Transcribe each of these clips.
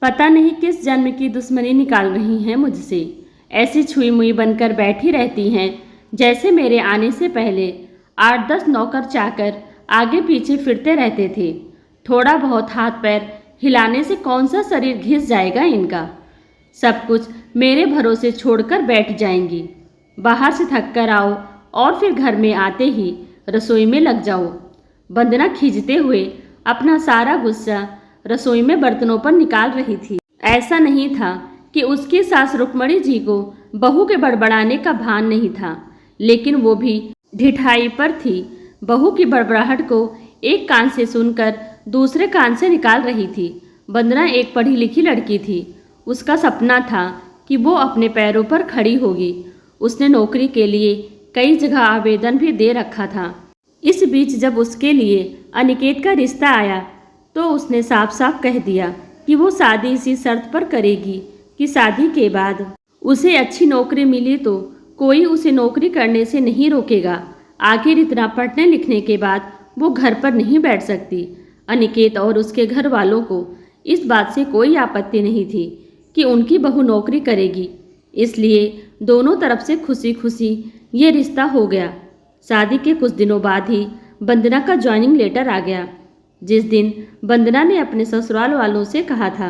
पता नहीं किस जन्म की दुश्मनी निकाल रही हैं मुझसे। ऐसी छुई मुई बनकर बैठी रहती हैं जैसे मेरे आने से पहले 8-10 नौकर चाकर आगे पीछे फिरते रहते थे। थोड़ा बहुत हाथ पैर हिलाने से कौन सा शरीर घिस जाएगा इनका। सब कुछ मेरे भरोसे छोड़कर बैठ जाएंगी। बाहर से थक कर आओ और फिर घर में आते ही रसोई में लग जाओ। वंदना खींचते हुए अपना सारा गुस्सा रसोई में बर्तनों पर निकाल रही थी। ऐसा नहीं था कि उसकी सास रुक्मणी जी को बहू के बड़बड़ाने का भान नहीं था, लेकिन वो भी ढिठाई पर थी। बहू की बड़बड़ाहट को एक कान से सुनकर दूसरे कान से निकाल रही थी। वंदना एक पढ़ी लिखी लड़की थी। उसका सपना था कि वो अपने पैरों पर खड़ी होगी। उसने नौकरी के लिए कई जगह आवेदन भी दे रखा था। इस बीच जब उसके लिए अनिकेत का रिश्ता आया तो उसने साफ साफ कह दिया कि वो शादी इसी शर्त पर करेगी कि शादी के बाद उसे अच्छी नौकरी मिली तो कोई उसे नौकरी करने से नहीं रोकेगा। आखिर इतना पढ़ने लिखने के बाद वो घर पर नहीं बैठ सकती। अनिकेत और उसके घर वालों को इस बात से कोई आपत्ति नहीं थी कि उनकी बहू नौकरी करेगी, इसलिए दोनों तरफ से खुशी खुशी ये रिश्ता हो गया। शादी के कुछ दिनों बाद ही वंदना का ज्वाइनिंग लेटर आ गया। जिस दिन वंदना ने अपने ससुराल वालों से कहा था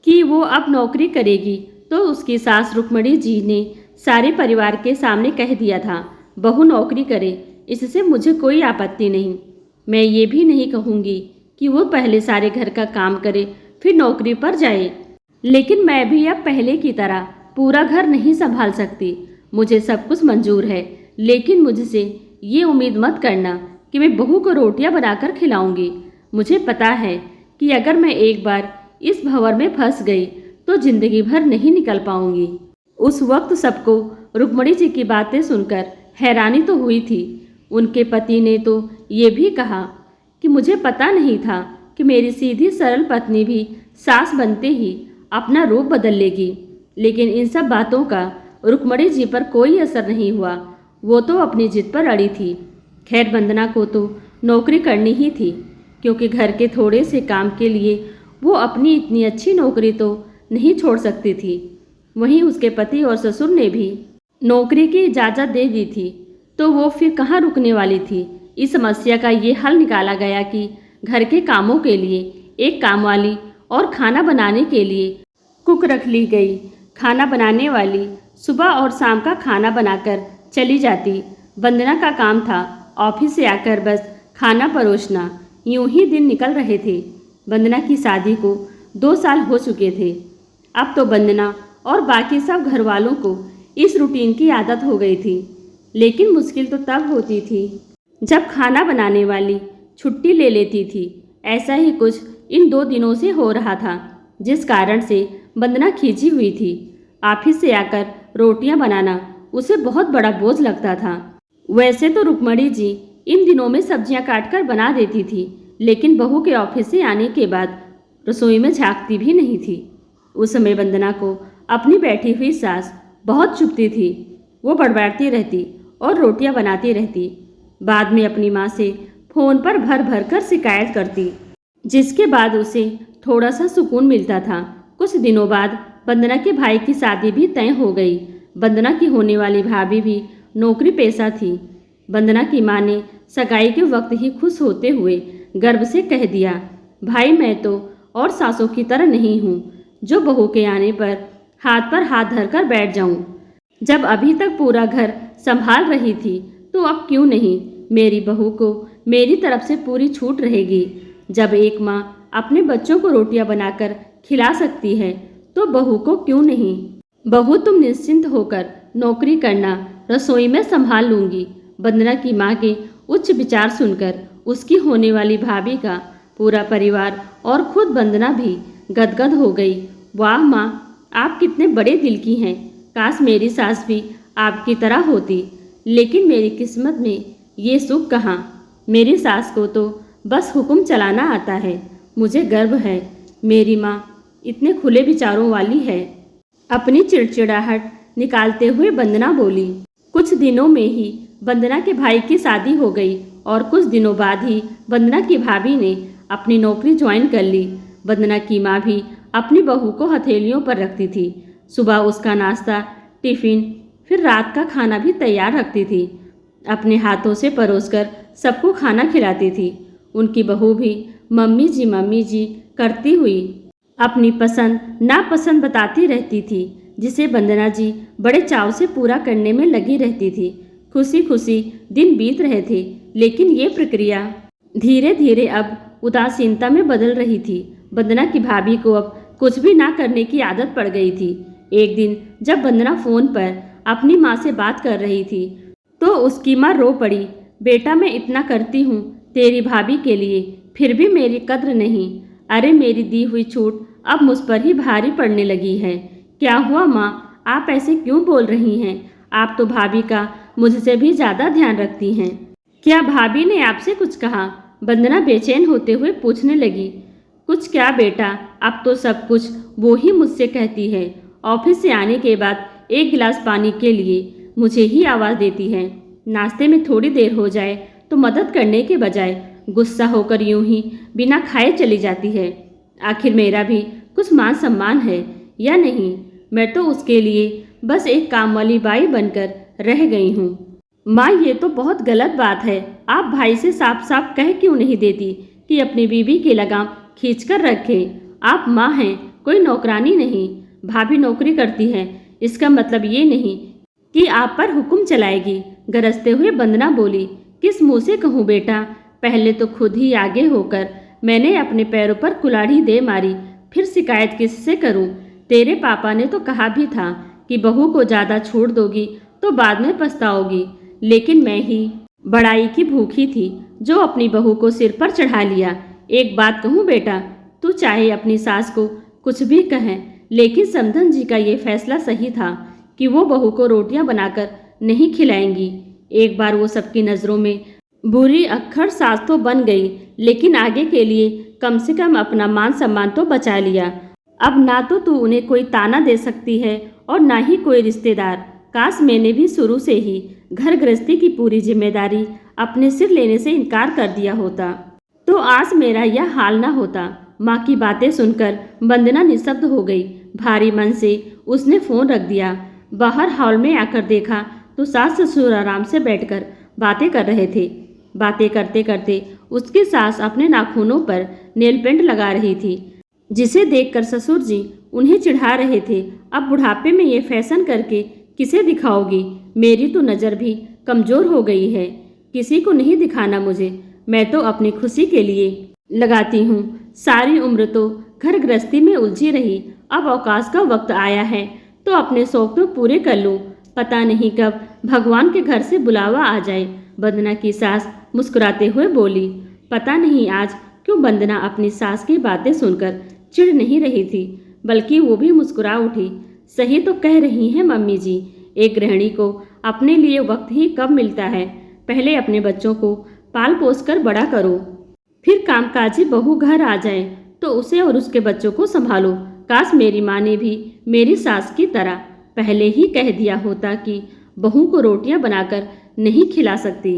कि वो अब नौकरी करेगी तो उसकी सास रुक्मणी जी ने सारे परिवार के सामने कह दिया था, बहू नौकरी करे, इससे मुझे कोई आपत्ति नहीं। मैं ये भी नहीं कहूँगी कि वो पहले सारे घर का काम करे फिर नौकरी पर जाए, लेकिन मैं भी अब पहले की तरह पूरा घर नहीं संभाल सकती। मुझे सब कुछ मंजूर है, लेकिन मुझसे ये उम्मीद मत करना कि मैं बहू को रोटियां बनाकर खिलाऊंगी। मुझे पता है कि अगर मैं एक बार इस भंवर में फंस गई तो जिंदगी भर नहीं निकल पाऊंगी। उस वक्त सबको रुक्मणी जी की बातें सुनकर हैरानी तो हुई थी। उनके पति ने तो ये भी कहा कि मुझे पता नहीं था कि मेरी सीधी सरल पत्नी भी सास बनते ही अपना रूप बदल लेगी। लेकिन इन सब बातों का रुक्मणी जी पर कोई असर नहीं हुआ। वो तो अपनी जिद पर अड़ी थी। खैर, वंदना को तो नौकरी करनी ही थी, क्योंकि घर के थोड़े से काम के लिए वो अपनी इतनी अच्छी नौकरी तो नहीं छोड़ सकती थी। वहीं उसके पति और ससुर ने भी नौकरी की इजाज़त दे दी थी, तो वो फिर कहाँ रुकने वाली थी। इस समस्या का ये हल निकाला गया कि घर के कामों के लिए एक कामवाली और खाना बनाने के लिए कुक रख ली गई। खाना बनाने वाली सुबह और शाम का खाना बनाकर चली जाती। वंदना का काम था ऑफिस से आकर बस खाना परोसना। यूं ही दिन निकल रहे थे। वंदना की शादी को 2 साल हो चुके थे। अब तो वंदना और बाकी सब घर वालों को इस रूटीन की आदत हो गई थी। लेकिन मुश्किल तो तब होती थी जब खाना बनाने वाली छुट्टी ले लेती थी। ऐसा ही कुछ इन 2 दिनों से हो रहा था, जिस कारण से वंदना खींची हुई थी। ऑफिस से आकर रोटियां बनाना उसे बहुत बड़ा बोझ लगता था। वैसे तो रुक्मणी जी इन दिनों में सब्जियां काटकर बना देती थी, लेकिन बहू के ऑफिस से आने के बाद रसोई में झांकती भी नहीं थी। उस समय वंदना को अपनी बैठी हुई सास बहुत चुभती थी। वो बड़बड़ाती रहती और रोटियां बनाती रहती। बाद में अपनी माँ से फ़ोन पर भर भर कर शिकायत करती, जिसके बाद उसे थोड़ा सा सुकून मिलता था। कुछ दिनों बाद वंदना के भाई की शादी भी तय हो गई। वंदना की होने वाली भाभी भी नौकरी पेशा थी। वंदना की माँ ने सगाई के वक्त ही खुश होते हुए गर्व से कह दिया, भाई मैं तो और सासों की तरह नहीं हूँ जो बहू के आने पर हाथ पर हाथ धरकर बैठ जाऊँ। जब अभी तक पूरा घर संभाल रही थी तो अब क्यों नहीं। मेरी बहू को मेरी तरफ से पूरी छूट रहेगी। जब एक माँ अपने बच्चों को रोटियां बनाकर खिला सकती है तो बहू को क्यों नहीं। बहू तुम निश्चिंत होकर नौकरी करना, रसोई में संभाल लूंगी। वंदना की माँ के उच्च विचार सुनकर उसकी होने वाली भाभी का पूरा परिवार और खुद वंदना भी गदगद हो गई। वाह माँ, आप कितने बड़े दिल की हैं। काश मेरी सास भी आपकी तरह होती, लेकिन मेरी किस्मत में ये सुख कहाँ। मेरी सास को तो बस हुक्म चलाना आता है। मुझे गर्व है मेरी माँ इतने खुले विचारों वाली है। अपनी चिड़चिड़ाहट निकालते हुए वंदना बोली। कुछ दिनों में ही वंदना के भाई की शादी हो गई और कुछ दिनों बाद ही वंदना की भाभी ने अपनी नौकरी ज्वाइन कर ली। वंदना की माँ भी अपनी बहू को हथेलियों पर रखती थी। सुबह उसका नाश्ता, टिफिन, फिर रात का खाना भी तैयार रखती थी। अपने हाथों से परोसकर सबको खाना खिलाती थी। उनकी बहू भी मम्मी जी करती हुई अपनी पसंद नापसंद बताती रहती थी, जिसे वंदना जी बड़े चाव से पूरा करने में लगी रहती थी। खुशी खुशी दिन बीत रहे थे, लेकिन ये प्रक्रिया धीरे धीरे अब उदासीनता में बदल रही थी। वंदना की भाभी को अब कुछ भी ना करने की आदत पड़ गई थी। एक दिन जब वंदना फोन पर अपनी माँ से बात कर रही थी, तो उसकी माँ रो पड़ी। बेटा, मैं इतना करती हूँ तेरी भाभी के लिए, फिर भी मेरी कद्र नहीं। अरे मेरी दी हुई छूट अब मुझ पर ही भारी पड़ने लगी है। क्या हुआ माँ, आप ऐसे क्यों बोल रही हैं? आप तो भाभी का मुझसे भी ज़्यादा ध्यान रखती हैं। क्या भाभी ने आपसे कुछ कहा? वंदना बेचैन होते हुए पूछने लगी। कुछ क्या बेटा, अब तो सब कुछ वो ही मुझसे कहती है। ऑफिस से आने के बाद एक गिलास पानी के लिए मुझे ही आवाज़ देती है। नाश्ते में थोड़ी देर हो जाए तो मदद करने के बजाय गुस्सा होकर यूं ही बिना खाए चली जाती है। आखिर मेरा भी कुछ मान सम्मान है या नहीं? मैं तो उसके लिए बस एक काम वाली बाई बनकर रह गई हूँ। माँ, ये तो बहुत गलत बात है। आप भाई से साफ साफ कह क्यों नहीं देती कि अपनी बीवी की लगाम खींच कर रखे? आप माँ हैं, कोई नौकरानी नहीं। भाभी नौकरी करती है, इसका मतलब ये नहीं कि आप पर हुक्म चलाएगी। गरजते हुए वंदना बोली। किस मुँह से कहूँ बेटा? पहले तो खुद ही आगे होकर मैंने अपने पैरों पर कुल्हाड़ी दे मारी, फिर शिकायत किससे करूँ? तेरे पापा ने तो कहा भी था कि बहू को ज़्यादा छोड़ दोगी तो बाद में पछताओगी, लेकिन मैं ही बड़ाई की भूखी थी जो अपनी बहू को सिर पर चढ़ा लिया। एक बात कहूँ बेटा, तू चाहे अपनी सास को कुछ भी कहे, लेकिन समधन जी का ये फैसला सही था कि वो बहू को रोटियां बनाकर नहीं खिलाएंगी। एक बार वो सबकी नज़रों में बुरी अक्खर सास तो बन गई, लेकिन आगे के लिए कम से कम अपना मान सम्मान तो बचा लिया। अब ना तो तू उन्हें कोई ताना दे सकती है और ना ही कोई रिश्तेदार। काश मैंने भी शुरू से ही घर गृहस्थी की पूरी जिम्मेदारी अपने सिर लेने से इनकार कर दिया होता, तो आज मेरा यह हाल ना होता। माँ की बातें सुनकर वंदना निशब्द हो गई। भारी मन से उसने फोन रख दिया। बाहर हॉल में आकर देखा तो सास ससुर आराम से बैठकर बातें कर रहे थे। बातें करते करते उसकी सास अपने नाखूनों पर नेल पेंट लगा रही थी, जिसे देखकर ससुर जी उन्हें चिढ़ा रहे थे। अब बुढ़ापे में ये फैशन करके किसे दिखाओगी? मेरी तो नज़र भी कमज़ोर हो गई है, किसी को नहीं दिखाना मुझे। मैं तो अपनी खुशी के लिए लगाती हूँ। सारी उम्र तो घर गृहस्थी में उलझी रही, अब अवकाश का वक्त आया है तो अपने शौक तो पूरे कर लूँ। पता नहीं कब भगवान के घर से बुलावा आ जाए। वंदना की सास मुस्कुराते हुए बोली। पता नहीं आज क्यों वंदना अपनी सास की बातें सुनकर चिढ़ नहीं रही थी, बल्कि वो भी मुस्कुरा उठी। सही तो कह रही हैं मम्मी जी, एक गृहिणी को अपने लिए वक्त ही कब मिलता है। पहले अपने बच्चों को पाल पोस कर बड़ा करो, फिर कामकाजी बहू घर आ जाए तो उसे और उसके बच्चों को संभालो। काश मेरी माँ ने भी मेरी सास की तरह पहले ही कह दिया होता कि बहू को रोटियां बनाकर नहीं खिला सकती।